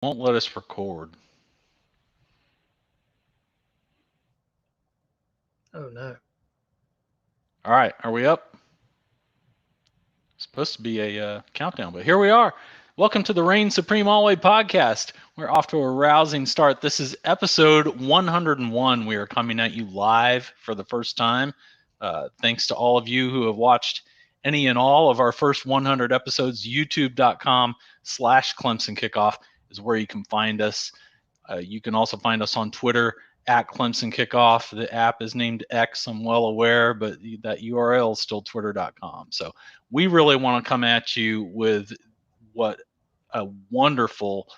Won't let us record. Oh no. All right, are we up? It's supposed to be a countdown, but here we are. Welcome to the Reign Supreme Always podcast. We're off to a rousing start. This is episode 101. We are coming at you live for the first time. Thanks to all of you who have watched any and all of our first 100 episodes. YouTube.com/Clemson Kickoff is where you can find us. You can also find us on Twitter at Clemson Kickoff. The app is named X, I'm well aware, but that URL is still twitter.com. So we really want to come at you with what a wonderful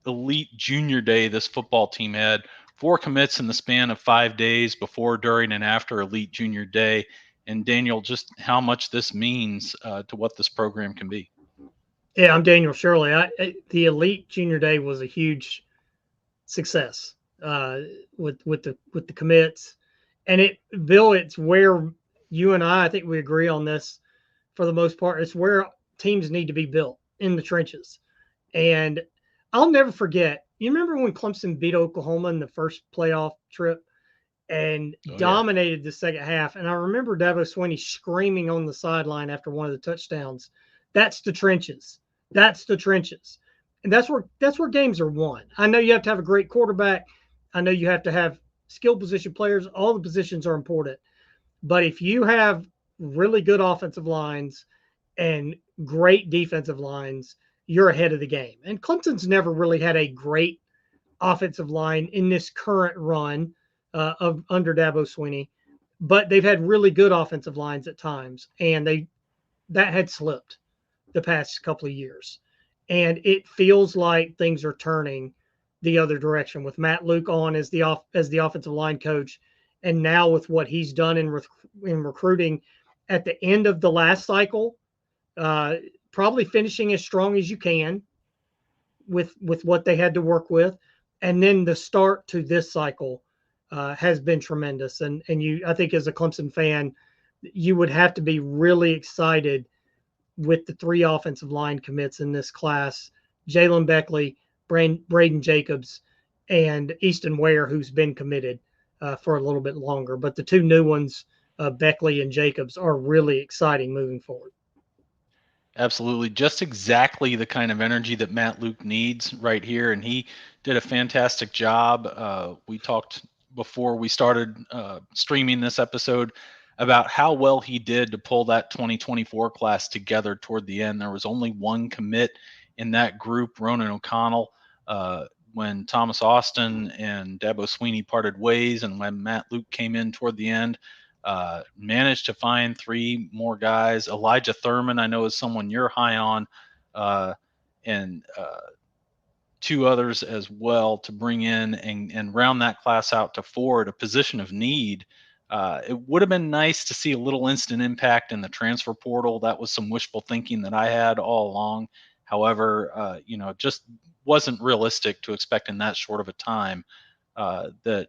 elite junior day this football team had. 4 commits in the span of 5 days before, during, and after elite junior day. And Daniel, just how much this means to what this program can be. Yeah, I'm Daniel Shirley. The Elite Junior Day was a huge success with the commits, and Bill, it's where you and I think we agree on this for the most part. It's where teams need to be built in the trenches, and I'll never forget. You remember when Clemson beat Oklahoma in the first playoff trip and Oh, yeah. dominated the second half? And I remember Dabo Swinney screaming on the sideline after one of the touchdowns. That's the trenches. That's the trenches. And that's where games are won. I know you have to have a great quarterback. I know you have to have skill position players. All the positions are important. But if you have really good offensive lines and great defensive lines, you're ahead of the game. And Clemson's never really had a great offensive line in this current run of under Dabo Swinney, but they've had really good offensive lines at times, and that had slipped the past couple of years. And it feels like things are turning the other direction with Matt Luke on as the offensive line coach, and now with what he's done in recruiting at the end of the last cycle, uh, probably finishing as strong as you can with what they had to work with, and then the start to this cycle has been tremendous. And I think as a Clemson fan, you would have to be really excited with the 3 offensive line commits in this class: Jaylan Beckley, Brayden Jacobs, and Easton Ware, who's been committed for a little bit longer. But the 2 new ones, Beckley and Jacobs, are really exciting moving forward. Absolutely. Just exactly the kind of energy that Matt Luke needs right here. And he did a fantastic job. We talked before we started streaming this episode about how well he did to pull that 2024 class together toward the end. There was only one commit in that group, Ronan O'Connell. When Thomas Austin and Dabo Swinney parted ways, and when Matt Luke came in toward the end, managed to find 3 more guys. Elijah Thurman, I know, is someone you're high on, uh, and 2 others as well to bring in and round that class out to 4 at a position of need. It would have been nice to see a little instant impact in the transfer portal. That was some wishful thinking that I had all along. However, it just wasn't realistic to expect in that short of a time that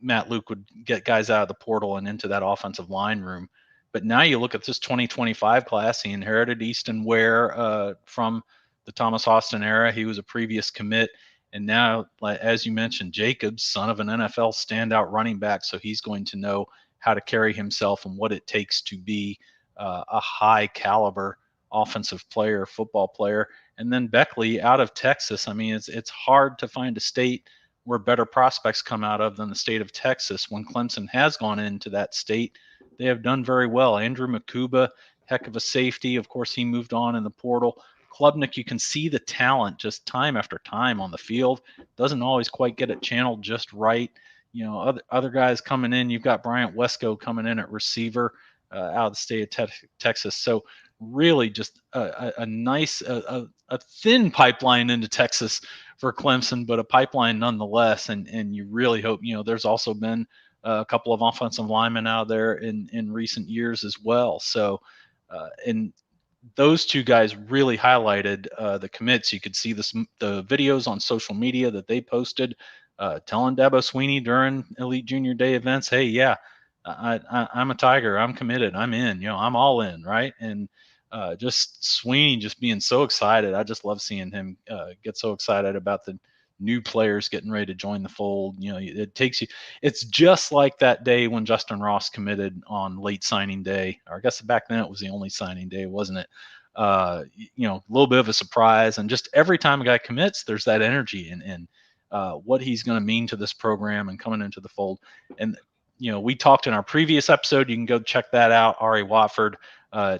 Matt Luke would get guys out of the portal and into that offensive line room. But now you look at this 2025 class, he inherited Easton Ware from the Thomas Austin era. He was a previous commit. And now, as you mentioned, Jacobs, son of an NFL standout running back, so he's going to know how to carry himself and what it takes to be a high caliber offensive player, football player. And then Beckley out of Texas. I mean, it's hard to find a state where better prospects come out of than the state of Texas. When Clemson has gone into that state, they have done very well. Andrew Makuba, heck of a safety. Of course, he moved on in the portal. Klubnik, you can see the talent just time after time on the field. Doesn't always quite get it channeled just right. Other guys coming in. You've got Bryant Wesco coming in at receiver out of the state of Texas. So really just a nice, a thin pipeline into Texas for Clemson, but a pipeline nonetheless. And you really hope, there's also been a couple of offensive linemen out there in recent years as well. So, and those 2 guys really highlighted the commits. You could see the videos on social media that they posted, telling Dabo Swinney during Elite Junior Day events, "Hey, yeah, I'm a Tiger. I'm committed. I'm in. I'm all in." Right. And Just Swinney just being so excited. I just love seeing him get so excited about the new players getting ready to join the fold. It takes you. It's just like that day when Justin Ross committed on late signing day, or I guess back then it was the only signing day, wasn't it? A little bit of a surprise, and just every time a guy commits, there's that energy and what he's going to mean to this program and coming into the fold. And we talked in our previous episode. You can go check that out. Ari Watford,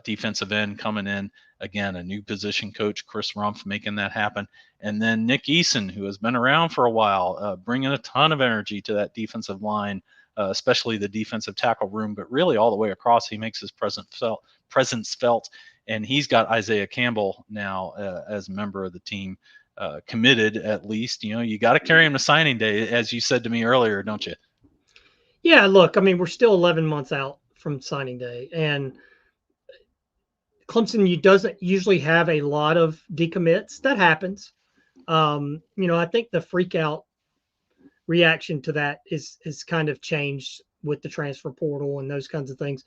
defensive end, coming in again, a new position coach, Chris Rumph, making that happen. And then Nick Eason, who has been around for a while, bringing a ton of energy to that defensive line, especially the defensive tackle room, but really all the way across. He makes his presence felt. And he's got Isaiah Campbell now as a member of the team, committed at least. You got to carry him to signing day, as you said to me earlier, don't you? Yeah, look, I mean, we're still 11 months out from signing day, and Clemson doesn't usually have a lot of decommits. That happens. I think the freak out reaction to that is kind of changed with the transfer portal and those kinds of things.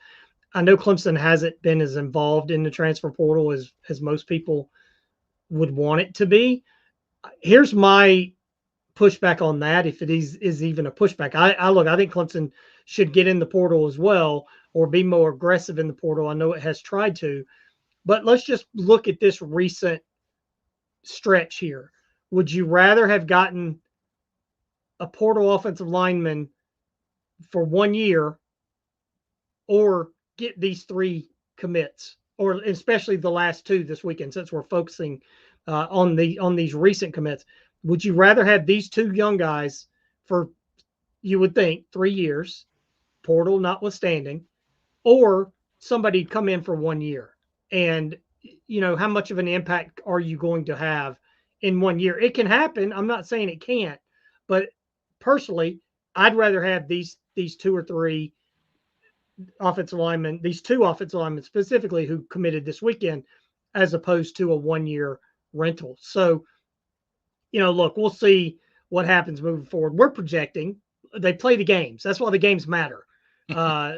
I know Clemson hasn't been as involved in the transfer portal as most people would want it to be. Here's my pushback on that, if it is even a pushback. I think Clemson should get in the portal as well, or be more aggressive in the portal. I know it has tried to, but let's just look at this recent stretch here. Would you rather have gotten a portal offensive lineman for 1 year, or get these 3 commits, or especially the last 2 this weekend, since we're focusing on these recent commits? Would you rather have these 2 young guys for, you would think, 3 years, portal notwithstanding, or somebody come in for 1 year? And how much of an impact are you going to have in 1 year? It can happen. I'm not saying it can't, but personally, I'd rather have these 2 or 3 offensive linemen, these 2 offensive linemen specifically, who committed this weekend, as opposed to a 1 year rental. So, look, we'll see what happens moving forward. We're projecting. They play the games. That's why the games matter. Yeah.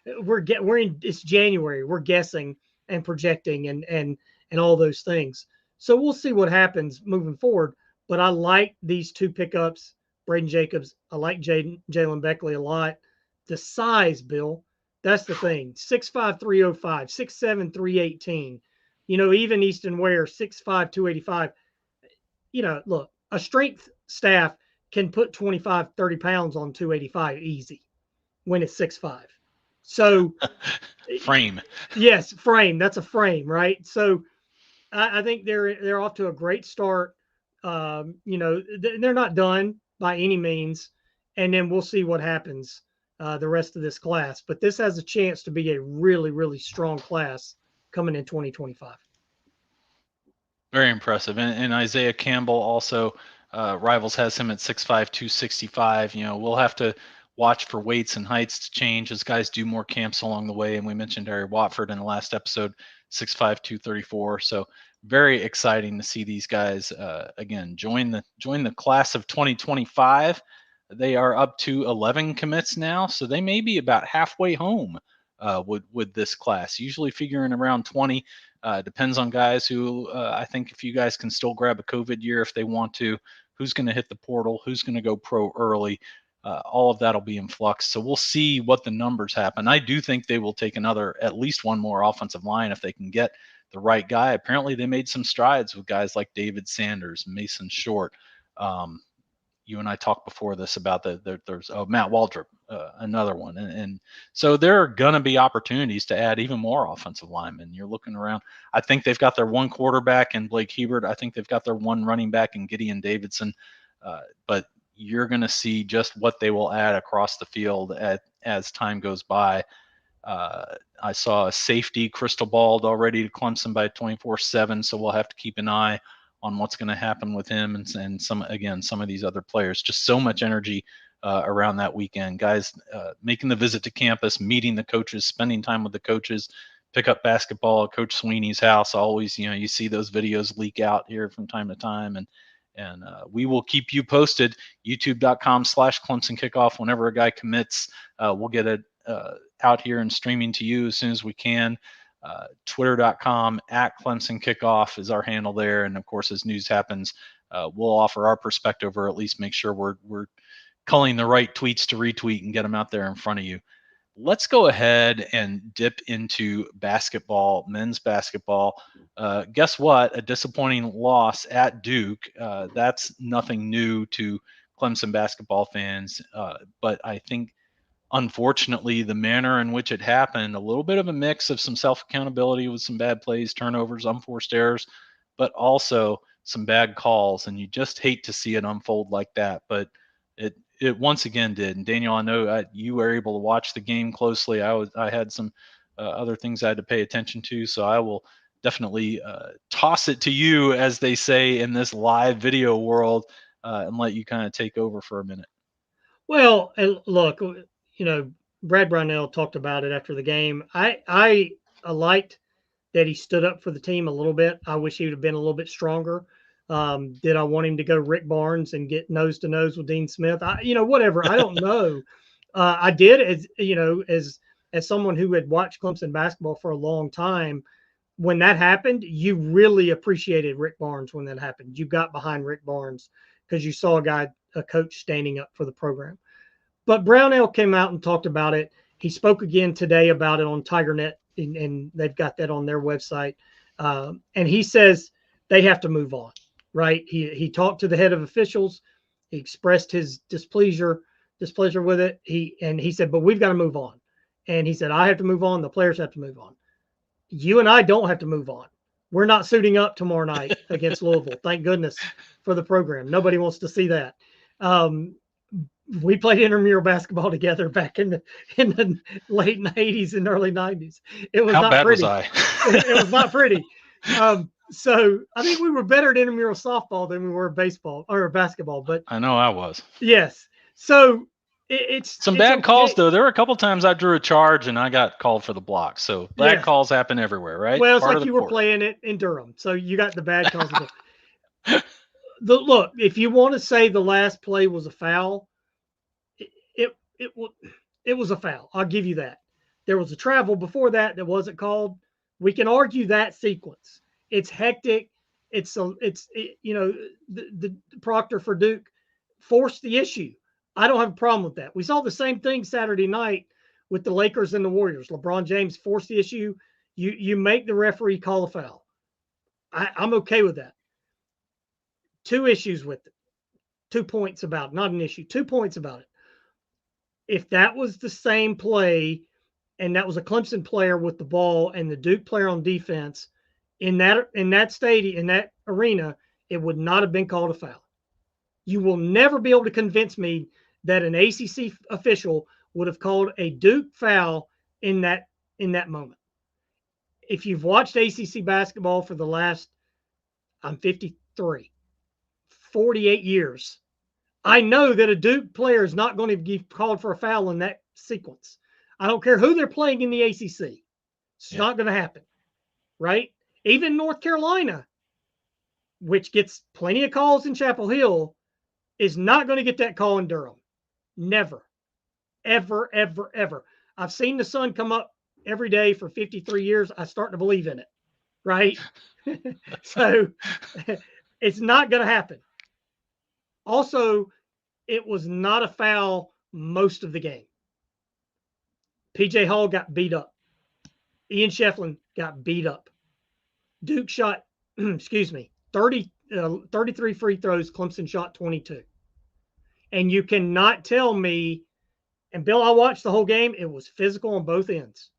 It's January. We're guessing and projecting and all those things. So we'll see what happens moving forward. But I like these 2 pickups, Brayden Jacobs. I like Jaylan Beckley a lot. The size, Bill, that's the thing. 6'5", 305, 6'7", 318. Even Easton Ware, 6'5", 285. Look, a strength staff can put 25, 30 pounds on 285 easy when it's 6'5". So Frame. Yes, frame. That's a frame, right? So I think they're off to a great start. They're not done by any means, and then we'll see what happens the rest of this class. But this has a chance to be a really, really strong class coming in 2025. Very impressive. And Isaiah Campbell also, Rivals has him at 6'5", 265. We'll have to watch for weights and heights to change as guys do more camps along the way. And we mentioned Ari Watford in the last episode, 6'5", 234. So very exciting to see these guys again join the class of 2025. They are up to 11 commits now, so they may be about halfway home with this class. Usually figuring around 20. Depends on guys who I think if you guys can still grab a COVID year if they want to, who's going to hit the portal, who's going to go pro early. All of that will be in flux. So we'll see what the numbers happen. I do think they will take at least one more offensive line if they can get the right guy. Apparently they made some strides with guys like David Sanders, Mason Short. You and I talked before this about there's Matt Waldrop, another one. And so there are going to be opportunities to add even more offensive linemen. You're looking around. I think they've got their one quarterback in Blake Hebert. I think they've got their one running back in Gideon Davidson. But you're going to see just what they will add across the field as time goes by. I saw a safety crystal balled already to Clemson by 24/7, so we'll have to keep an eye on what's going to happen with him and some of these other players. Just so much energy around that weekend. Guys making the visit to campus, meeting the coaches, spending time with the coaches, pick up basketball at Coach Swinney's house. Always, you see those videos leak out here from time to time. And we will keep you posted. YouTube.com/Clemson Kickoff. Whenever a guy commits, we'll get it out here and streaming to you as soon as we can. Twitter.com @Clemson Kickoff is our handle there. And of course, as news happens, we'll offer our perspective, or at least make sure we're culling the right tweets to retweet and get them out there in front of you. Let's go ahead and dip into basketball, men's basketball. Guess what? A disappointing loss at Duke. That's nothing new to Clemson basketball fans. But I think, unfortunately, the manner in which it happened, a little bit of a mix of some self-accountability with some bad plays, turnovers, unforced errors, but also some bad calls. And you just hate to see it unfold like that. But it once again did. And Daniel, I know you were able to watch the game closely. I had some other things I had to pay attention to, so I will definitely toss it to you, as they say in this live video world, and let you kind of take over for a minute. Well, and look, Brad Brownell talked about it after the game. I liked that he stood up for the team a little bit. I wish he would have been a little bit stronger. Did I want him to go Rick Barnes and get nose to nose with Dean Smith? Whatever. I don't know. I did, as someone who had watched Clemson basketball for a long time. When that happened, you really appreciated Rick Barnes when that happened. You got behind Rick Barnes because you saw a coach standing up for the program. But Brownell came out and talked about it. He spoke again today about it on TigerNet, and they've got that on their website. And he says they have to move on, right? He talked to the head of officials. He expressed his displeasure with it. He said, but we've got to move on. And he said, I have to move on. The players have to move on. You and I don't have to move on. We're not suiting up tomorrow night against Louisville. Thank goodness for the program. Nobody wants to see that. We played intramural basketball together back in the late 80s and early 90s. It was How not bad pretty. was I? It was not pretty. So I think we were better at intramural softball than we were baseball or basketball. But I know I was. Yes. So it's some bad calls, though. There were a couple times I drew a charge and I got called for the block. So bad calls happen everywhere, right? Well, it's like you were playing it in Durham, so you got the bad calls. Look, if you want to say the last play was a foul, it was a foul. I'll give you that. There was a travel before that wasn't called. We can argue that sequence. It's hectic. The Proctor for Duke forced the issue. I don't have a problem with that. We saw the same thing Saturday night with the Lakers and the Warriors. LeBron James forced the issue. You make the referee call a foul. I'm okay with that. 2 issues with it. 2 points about it. Not an issue. 2 points about it. If that was the same play and that was a Clemson player with the ball and the Duke player on defense in that stadium, in that arena, it would not have been called a foul. You will never be able to convince me that an ACC official would have called a Duke foul in that moment. If you've watched ACC basketball for the last, I'm 53, 48 years, I know that a Duke player is not going to be called for a foul in that sequence. I don't care who they're playing in the ACC. It's not going to happen, right? Even North Carolina, which gets plenty of calls in Chapel Hill, is not going to get that call in Durham. Never, ever, ever, ever. I've seen the sun come up every day for 53 years. I start to believe in it, right? So it's not going to happen. Also, it was not a foul most of the game. PJ Hall got beat up. Ian Shefflin got beat up. Duke shot, 33 free throws. Clemson shot 22. And you cannot tell me, and Bill, I watched the whole game. It was physical on both ends.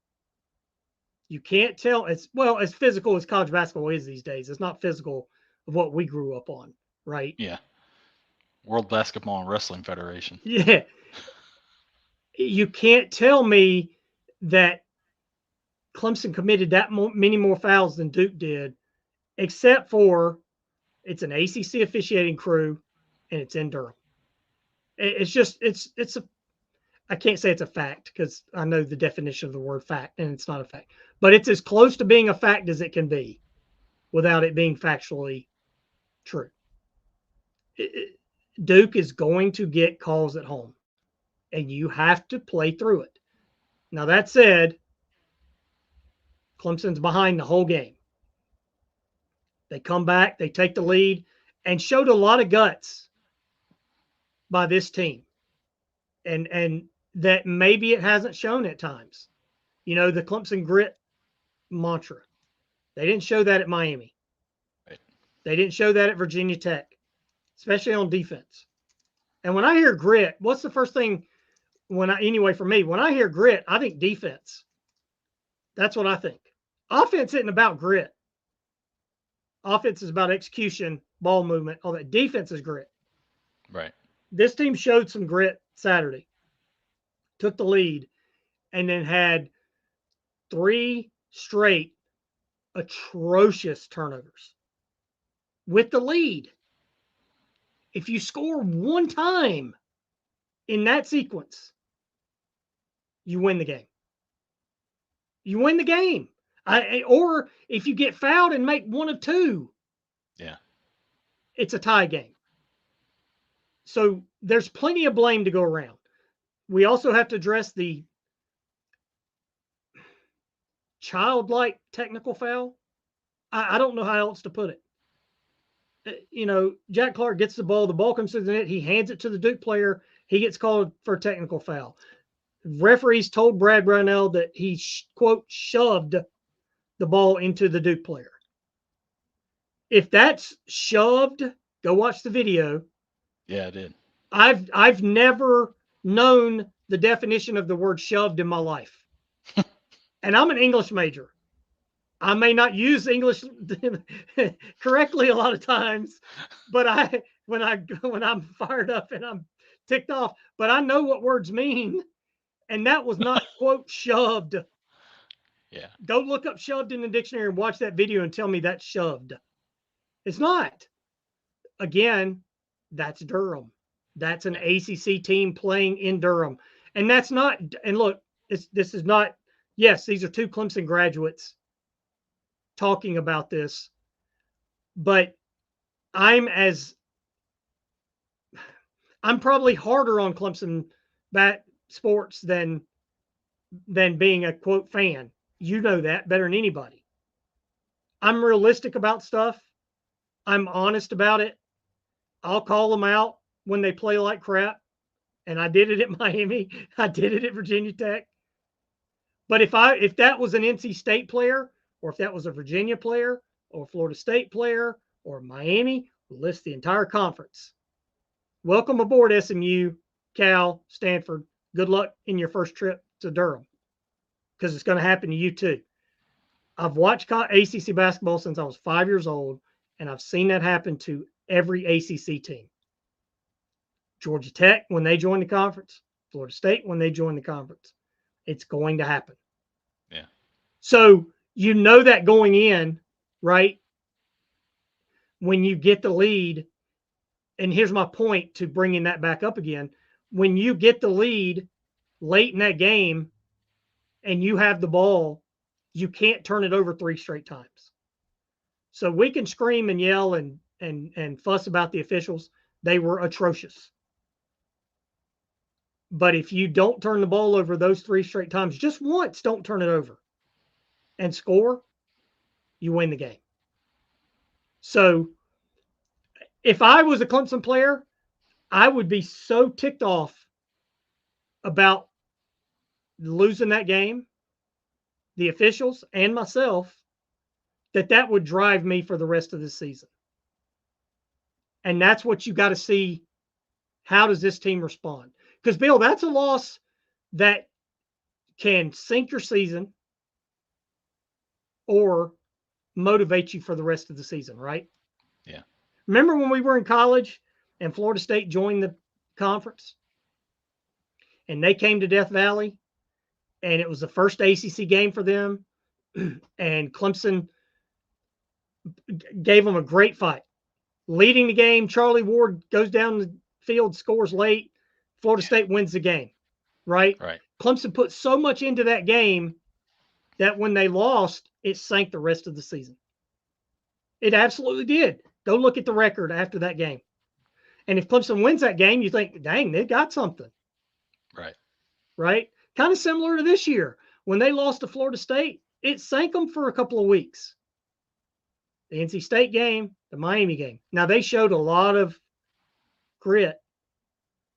You can't tell. As physical as college basketball is these days. It's not physical of what we grew up on, right? Yeah. World Basketball and Wrestling Federation. Yeah. You can't tell me that Clemson committed that many more fouls than Duke did, except for it's an ACC officiating crew and it's in Durham. I can't say it's a fact because I know the definition of the word fact and it's not a fact, but it's as close to being a fact as it can be without it being factually true. Duke is going to get calls at home and you have to play through it. Now, that said, 2 points about it. 2 points about it. If that was the same play and that was a Clemson player with the ball and the Duke player on defense in that arena, it would not have been called a foul. You will never be able to convince me that an ACC official would have called a Duke foul in that moment. If you watch the game, Clemson's behind the whole game. They come back, they take the lead, and showed a lot of guts by this team. And that maybe it hasn't shown at times. You know, the Clemson grit mantra. They didn't show that at Miami. Right. They didn't show that at Virginia Tech, especially on defense. And when I hear grit, what's the first thing anyway, for me, when I hear grit, I think defense. That's what I think. Offense isn't about grit. Offense is about execution, ball movement, all that. Defense is grit. Right. This team showed some grit Saturday, took the lead, and then had 3 straight atrocious turnovers with the lead. If you score one time in that sequence, you win the game. You win the game. Or if you get fouled and make one of 2, Yeah, it's a tie game. So there's plenty of blame to go around. We also have to address the childlike technical foul. I don't know how else to put it. You know, Jack Clark gets the ball comes through the net, he hands it to the Duke player, he gets called for a technical foul. Referees told Brad Brownell that he, quote, shoved the ball into the Duke player. If that's shoved, go watch the video. yeah, I did. I've never known the definition of the word shoved in my life. And I'm an English major. I may not use English correctly a lot of times, but when I'm fired up and I'm ticked off, but I know what words mean, and that was not, quote, shoved. Yeah. Go look up shoved in the dictionary and watch that video and tell me that's shoved. It's not. Again, that's Durham. That's an ACC team playing in Durham. And that's not, and look, this is not, yes, these are 2 Clemson graduates talking about this, but I'm probably harder on Clemson sports than being a, quote, fan. You know that better than anybody. I'm realistic about stuff. I'm honest about it. I'll call them out when they play like crap. And I did it at Miami. I did it at Virginia Tech. But if that was an NC State player, or if that was a Virginia player, or Florida State player, or Miami, list the entire conference. Welcome aboard, SMU, Cal, Stanford. Good luck in your first trip to Durham, because it's going to happen to you too. I've watched ACC basketball since I was 5 years old, and I've seen that happen to every ACC team. Georgia Tech, when they join the conference, Florida State, when they join the conference. It's going to happen. Yeah. So you know that going in, right? When you get the lead, and here's my point to bringing that back up again. When you get the lead late in that game and you have the ball, you can't turn it over 3 straight times. So we can scream and yell and fuss about the officials. They were atrocious. But if you don't turn the ball over those 3 straight times, just once, don't turn it over and score, you win the game. So if I was a Clemson player, I would be so ticked off about losing that game, the officials and myself, that would drive me for the rest of the season. And that's what you got to see. How does this team respond? Because, Bill, that's a loss that can sink your season or motivate you for the rest of the season, right? Yeah. Remember when we were in college and Florida State joined the conference and they came to Death Valley and it was the first ACC game for them and Clemson gave them a great fight. Leading the game, Charlie Ward goes down the field, scores late. Florida State wins the game, right? Right. Clemson put so much into that game that when they lost, it sank the rest of the season. It absolutely did. Go look at the record after that game. And if Clemson wins that game, you think, dang, they got something. Right. Right? Kind of similar to this year. When they lost to Florida State, it sank them for a couple of weeks. The NC State game, the Miami game. Now, they showed a lot of grit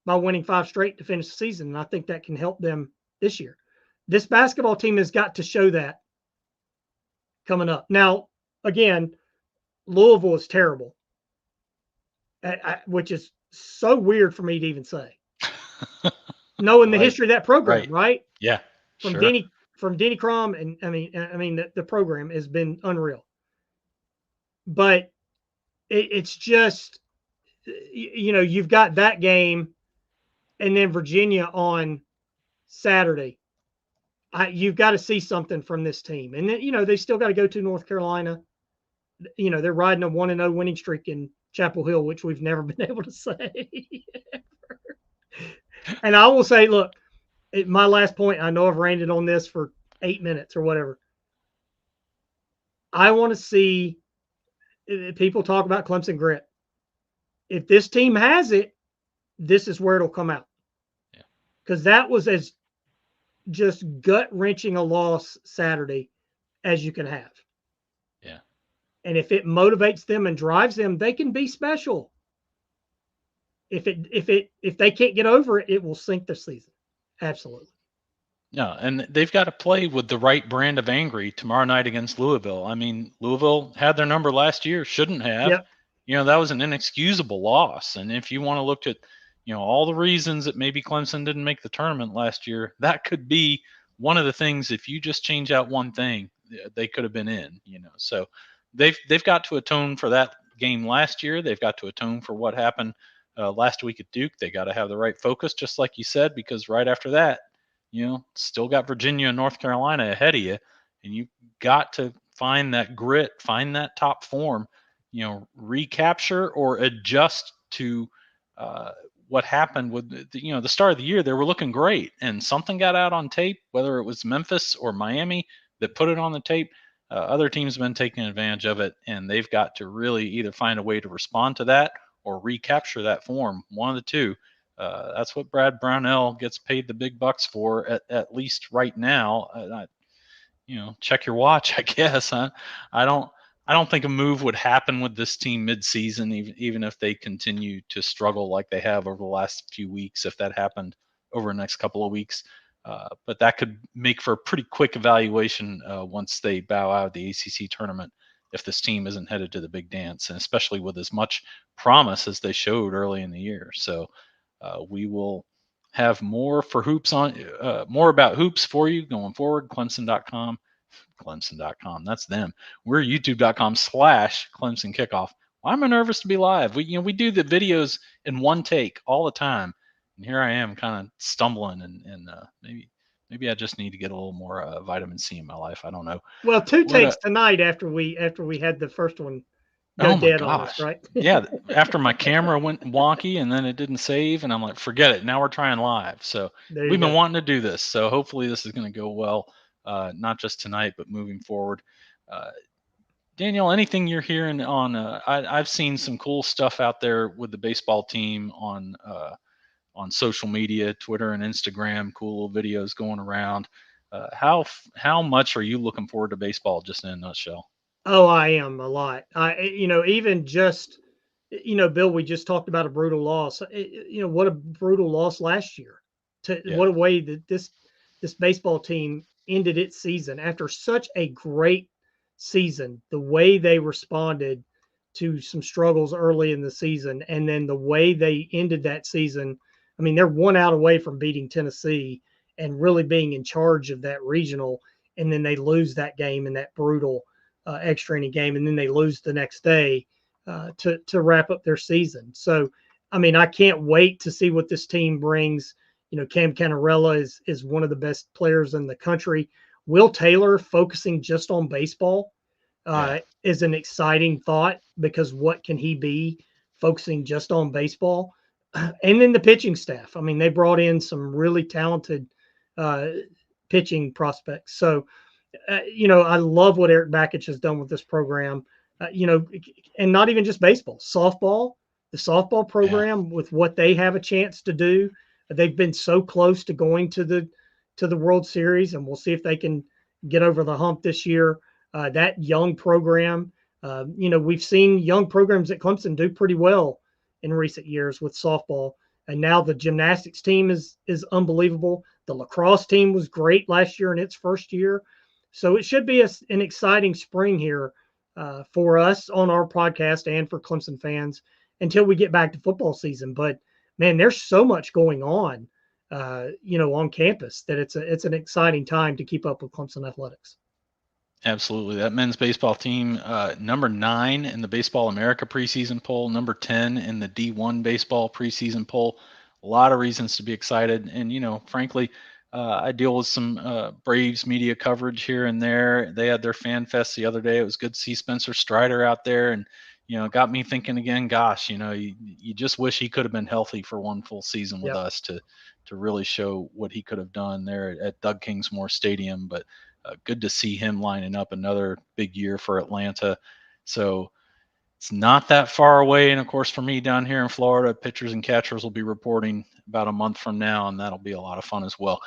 by winning 5 straight to finish the season, and I think that can help them this year. This basketball team has got to show that coming up. Now, again, Louisville is terrible, which is so weird for me to even say. Knowing the history of that program, right? Yeah, from sure. Denny Crum, and I mean the program has been unreal. But it's just, you've got that game, and then Virginia on Saturday. You've got to see something from this team, and then they still got to go to North Carolina. They're riding a 1-0 winning streak in Chapel Hill, which we've never been able to say. And I will say, look, my last point, I know I've ranted on this for 8 minutes or whatever. I want to see people talk about Clemson grit. If this team has it, this is where it'll come out. Because that was as just gut-wrenching a loss Saturday as you can have. Yeah. And if it motivates them and drives them, they can be special. If they can't get over it, it will sink their season. Absolutely. Yeah, and they've got to play with the right brand of angry tomorrow night against Louisville. I mean, Louisville had their number last year, shouldn't have. Yep. That was an inexcusable loss. And if you want to look at, all the reasons that maybe Clemson didn't make the tournament last year, that could be one of the things. If you just change out one thing, they could have been in. So they've got to atone for that game last year. They've got to atone for what happened last week at Duke. They got to have the right focus, just like you said, because right after that, still got Virginia and North Carolina ahead of you, and you got to find that grit, find that top form, recapture or adjust to what happened with the start of the year. They were looking great, and something got out on tape, whether it was Memphis or Miami that put it on the tape. Other teams have been taking advantage of it, and they've got to really either find a way to respond to that or recapture that form, one of the two. That's what Brad Brownell gets paid the big bucks for, at least right now. Check your watch, I guess. Huh? I don't think a move would happen with this team mid-season, even if they continue to struggle like they have over the last few weeks. If that happened over the next couple of weeks, but that could make for a pretty quick evaluation once they bow out of the ACC tournament. If this team isn't headed to the big dance, and especially with as much promise as they showed early in the year. So we will have more for hoops more about hoops for you going forward. Clemson.com. That's them. We're youtube.com/Clemson Kickoff. Why am I nervous to be live? We do the videos in one take all the time, and here I am kind of stumbling, and maybe I just need to get a little more vitamin C in my life. I don't know. Well, 2 takes tonight after we had the first one go dead on us, right? Yeah, after my camera went wonky and then it didn't save, and I'm like, forget it. Now we're trying live. So we've been wanting to do this. So hopefully this is going to go well, not just tonight, but moving forward. Daniel, anything you're hearing on? I've seen some cool stuff out there with the baseball team on social media, Twitter and Instagram. Cool little videos going around. How much are you looking forward to baseball, just in a nutshell? Oh, I am a lot. Even just, Bill, we just talked about a brutal loss. What a brutal loss last year. What a way that this baseball team ended its season after such a great season. The way they responded to some struggles early in the season, and then the way they ended that season. I mean, they're 1 out away from beating Tennessee and really being in charge of that regional, and then they lose that game in that brutal extra inning game, and then they lose the next day to wrap up their season. So, I mean, I can't wait to see what this team brings. Cam Cannarella is one of the best players in the country. Will Taylor focusing just on baseball is an exciting thought, because what can he be focusing just on baseball? And then the pitching staff. I mean, they brought in some really talented pitching prospects. So, I love what Eric Bakich has done with this program, and not even just baseball, softball, the softball program with what they have a chance to do. They've been so close to going to the World Series, and we'll see if they can get over the hump this year. That young program, we've seen young programs at Clemson do pretty well in recent years with softball, and now the gymnastics team is unbelievable. The lacrosse team was great last year in its first year, so it should be an exciting spring here for us on our podcast and for Clemson fans until we get back to football season. But man, there's so much going on campus that it's an exciting time to keep up with Clemson athletics. Absolutely. That men's baseball team, number 9 in the Baseball America preseason poll, number 10 in the D1 baseball preseason poll. A lot of reasons to be excited. And, frankly, I deal with some Braves media coverage here and there. They had their fan fest the other day. It was good to see Spencer Strider out there. And, it got me thinking again, gosh, you just wish he could have been healthy for one full season with Yep. us to really show what he could have done there at Doug Kingsmore Stadium. But good to see him lining up another big year for Atlanta. So it's not that far away. And of course, for me down here in Florida, pitchers and catchers will be reporting about a month from now, and that'll be a lot of fun as well.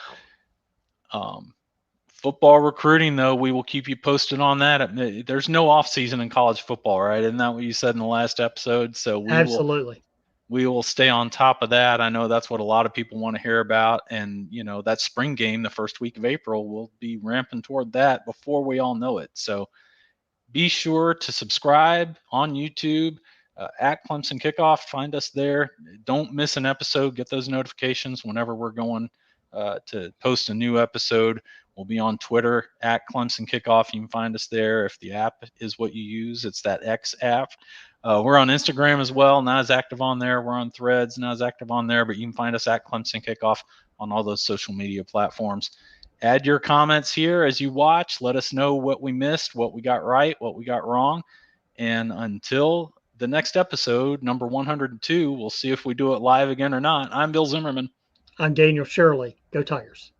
Football recruiting, though, we will keep you posted on that. There's no off season in college football, right? Isn't that what you said in the last episode? So Absolutely. we will stay on top of that. I know that's what a lot of people want to hear about. And, that spring game, the first week of April, we'll be ramping toward that before we all know it. So be sure to subscribe on YouTube at Clemson Kickoff. Find us there. Don't miss an episode. Get those notifications whenever we're going to post a new episode. We'll be on Twitter at Clemson Kickoff. You can find us there. If the app is what you use, it's that X app. We're on Instagram as well. Not as active on there. We're on Threads, not as active on there, but you can find us at Clemson Kickoff on all those social media platforms. Add your comments here as you watch. Let us know what we missed, what we got right, what we got wrong. And until the next episode, number 102, we'll see if we do it live again or not. I'm Bill Zimmerman. I'm Daniel Shirley. Go Tigers.